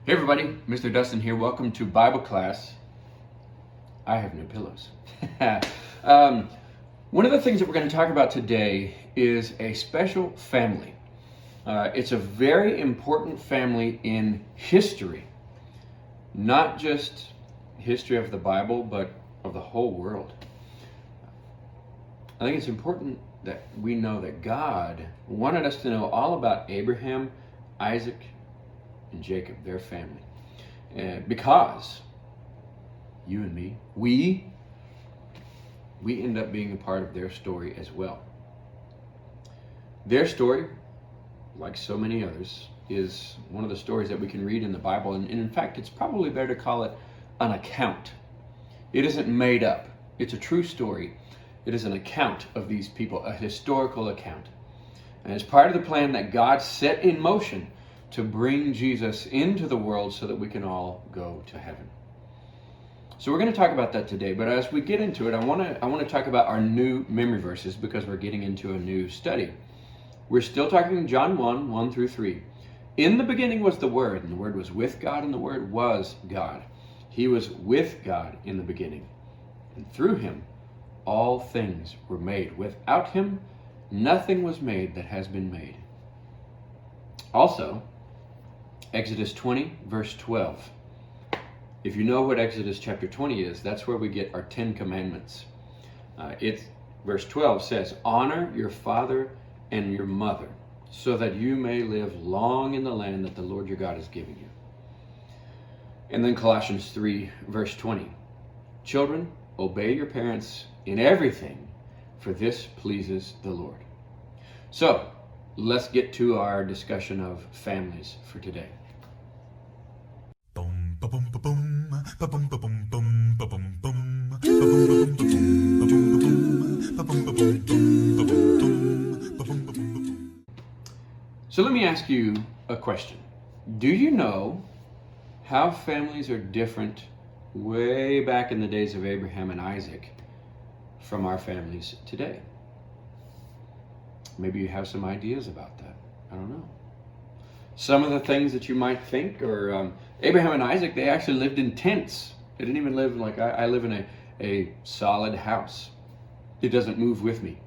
Hey everybody, Mr. Dustin here. Welcome to Bible class. I have no pillows. One of the things that we're going to talk about today is a special family. It's a very important family in history, not just history of the Bible, but of the whole world. I think it's important that we know that God wanted us to know all about Abraham, Isaac, and Jacob, their family. Because you and me, we end up being a part of their story as well. Their story, like so many others, is one of the stories that we can read in the Bible. And in fact, it's probably better to call it an account. It isn't made up. It's a true story. It is an account of these people, a historical account. And it's part of the plan that God set in motion to bring Jesus into the world so that we can all go to heaven. So we're going to talk about that today, but as we get into it, I want to talk about our new memory verses because we're getting into a new study. We're still talking John 1 through 3. In the beginning was the Word, and the Word was with God, and the Word was God. He was with God in the beginning, and through Him all things were made. Without Him nothing was made that has been made. Also, Exodus 20, verse 12. If you know what Exodus chapter 20 is, that's where we get our 10 commandments. Verse 12 says, honor your father and your mother, so that you may live long in the land that the Lord your God is giving you. And then Colossians 3, verse 20. Children, obey your parents in everything, for this pleases the Lord. So, let's get to our discussion of families for today. So let me ask you a question. Do you know how families are different way back in the days of Abraham and Isaac from our families today? Maybe you have some ideas about that. I don't know. Some of the things that you might think, or Abraham and Isaac, they actually lived in tents. They didn't even live like I live in a solid house. It doesn't move with me.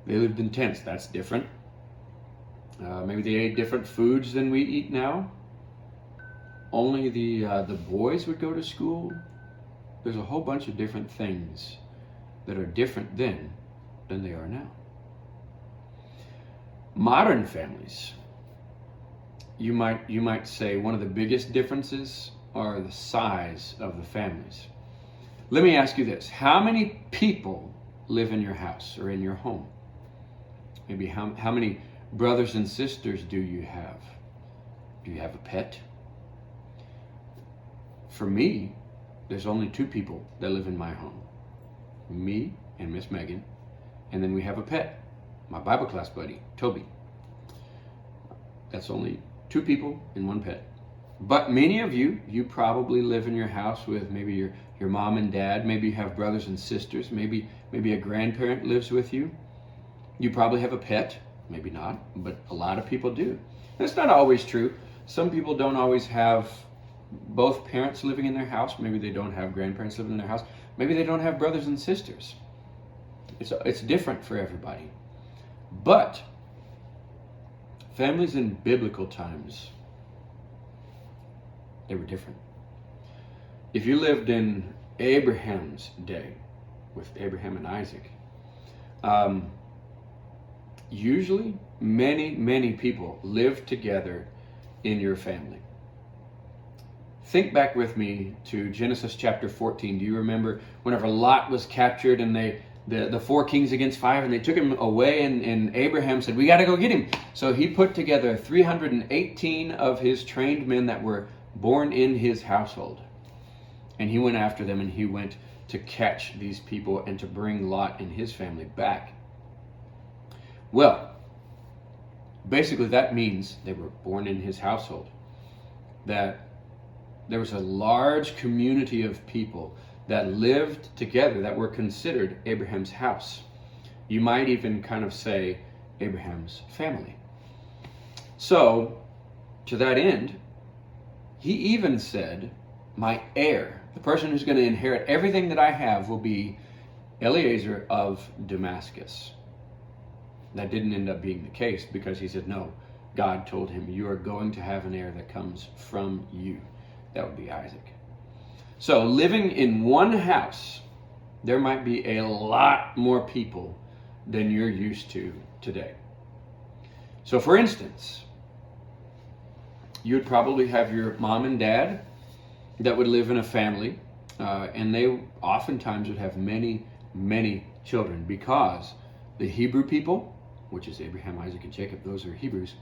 They lived in tents. That's different. Maybe they ate different foods than we eat now. Only the boys would go to school. There's a whole bunch of different things that are different then than they are now. Modern families, you might say one of the biggest differences are the size of the families. Let me ask you this. How many people live in your house or in your home? Maybe how many brothers and sisters do you have? Do you have a pet? For me, there's only 2 people that live in my home. Me and Miss Megan. And then we have a pet, my Bible class buddy, Toby. That's only 2 people and 1 pet. But many of you probably live in your house with maybe your mom and dad. Maybe you have brothers and sisters. Maybe a grandparent lives with you. You probably have a pet. Maybe not, but a lot of people do. That's not always true. Some people don't always have both parents living in their house. Maybe they don't have grandparents living in their house. Maybe they don't have brothers and sisters. It's different for everybody. But families in biblical times, they were different. If you lived in Abraham's day with Abraham and Isaac, usually many people lived together in your family. Think back with me to Genesis chapter 14. Do you remember whenever Lot was captured and the 4 kings against 5, and they took him away, and Abraham said, we got to go get him. So he put together 318 of his trained men that were born in his household. And he went after them, and he went to catch these people and to bring Lot and his family back. Well, basically that means they were born in his household. That there was a large community of people that lived together that were considered Abraham's house. You might even kind of say Abraham's family. So, to that end, He even said, my heir, the person who's going to inherit everything that I have, will be Eliezer of Damascus. That didn't end up being the case because he said, no, God told him, you are going to have an heir that comes from you. That would be Isaac. So living in one house, there might be a lot more people than you're used to today. So for instance, you would probably have your mom and dad that would live in a family, and they oftentimes would have many, many children because the Hebrew people, which is Abraham, Isaac, and Jacob, those are Hebrews,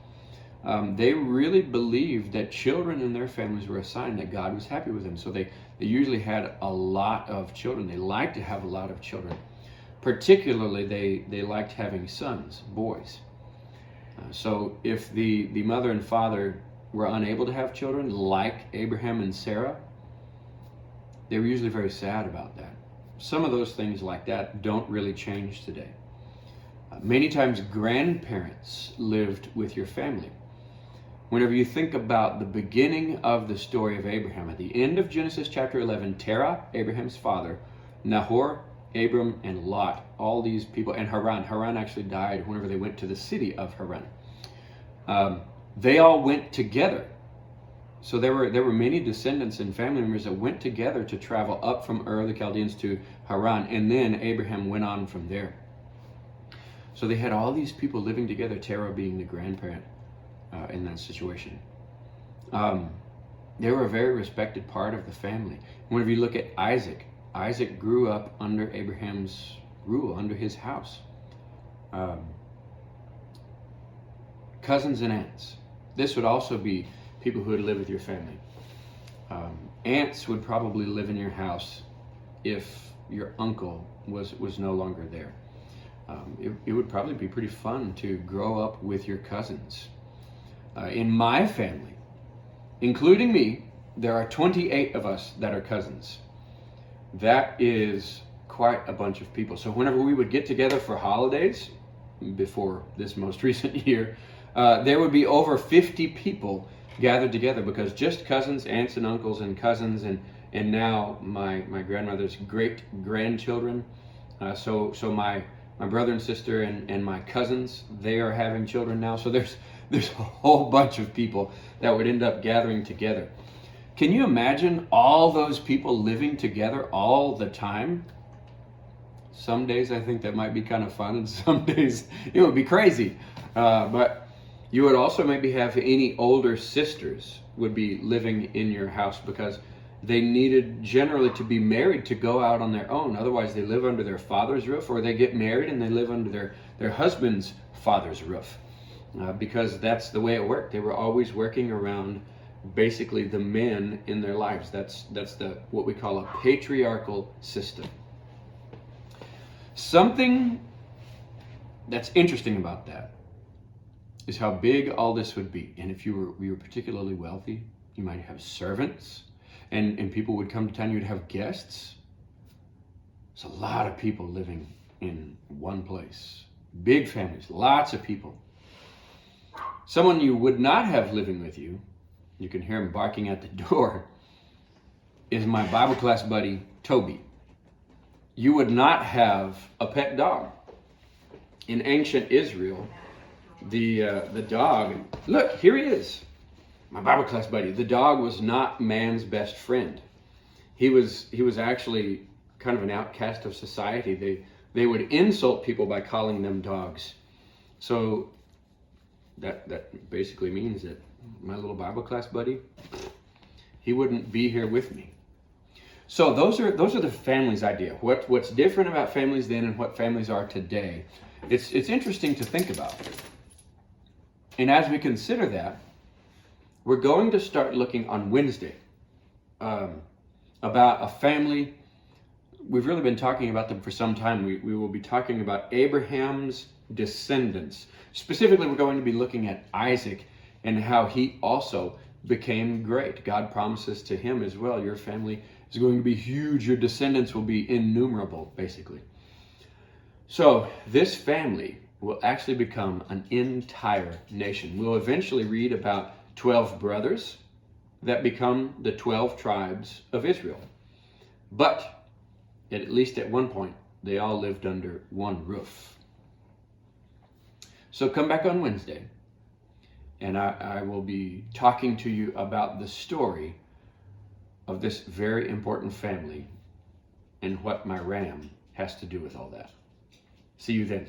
they really believed that children in their families were a sign that God was happy with them. So they usually had a lot of children. They liked to have a lot of children. Particularly, they liked having sons, boys. So if the mother and father were unable to have children, like Abraham and Sarah, they were usually very sad about that. Some of those things like that don't really change today. Many times grandparents lived with your family. Whenever you think about the beginning of the story of Abraham, at the end of Genesis chapter 11, Terah, Abraham's father, Nahor, Abram, and Lot, all these people, and Haran. Haran actually died whenever they went to the city of Haran. They all went together. So there were many descendants and family members that went together to travel up from Ur of the Chaldeans to Haran, and then Abraham went on from there. So they had all these people living together, Terah being the grandparent in that situation. They were a very respected part of the family. Whenever you look at Isaac, Isaac grew up under Abraham's rule, under his house. Cousins and aunts. This would also be people who would live with your family. Aunts would probably live in your house if your uncle was no longer there. It would probably be pretty fun to grow up with your cousins. In my family, including me, there are 28 of us that are cousins. That is quite a bunch of people. So whenever we would get together for holidays, before this most recent year, there would be over 50 people gathered together because just cousins, aunts and uncles and cousins, and now my grandmother's great grandchildren. So my brother and sister and my cousins, they are having children now. So there's a whole bunch of people that would end up gathering together. Can you imagine all those people living together all the time? Some days I think that might be kind of fun, and some days it would be crazy. But you would also maybe have any older sisters would be living in your house because they needed generally to be married to go out on their own. Otherwise, they live under their father's roof, or they get married and they live under their husband's father's roof. Because that's the way it worked. They were always working around basically the men in their lives. That's what we call a patriarchal system. Something that's interesting about that is how big all this would be. And if you were particularly wealthy, you might have servants, and people would come to town. You'd have guests. It's a lot of people living in one place. Big families, lots of people. Someone you would not have living with you, you can hear him barking at the door, is my Bible class buddy, Toby. You would not have a pet dog. In ancient Israel, the dog, look, here he is, my Bible class buddy. The dog was not man's best friend. He was actually kind of an outcast of society. They would insult people by calling them dogs. So that basically means that my little Bible class buddy, he wouldn't be here with me. So those are the family's idea. What's different about families then and what families are today? It's interesting to think about. And as we consider that, we're going to start looking on Wednesday about a family. We've really been talking about them for some time. We will be talking about Abraham's descendants. Specifically, we're going to be looking at Isaac and how he also became great. God promises to him as well, your family is going to be huge. Your descendants will be innumerable, basically. So this family will actually become an entire nation. We'll eventually read about 12 brothers that become the 12 tribes of Israel. But at least at one point, they all lived under one roof. So come back on Wednesday, and I will be talking to you about the story of this very important family and what my ram has to do with all that. See you then.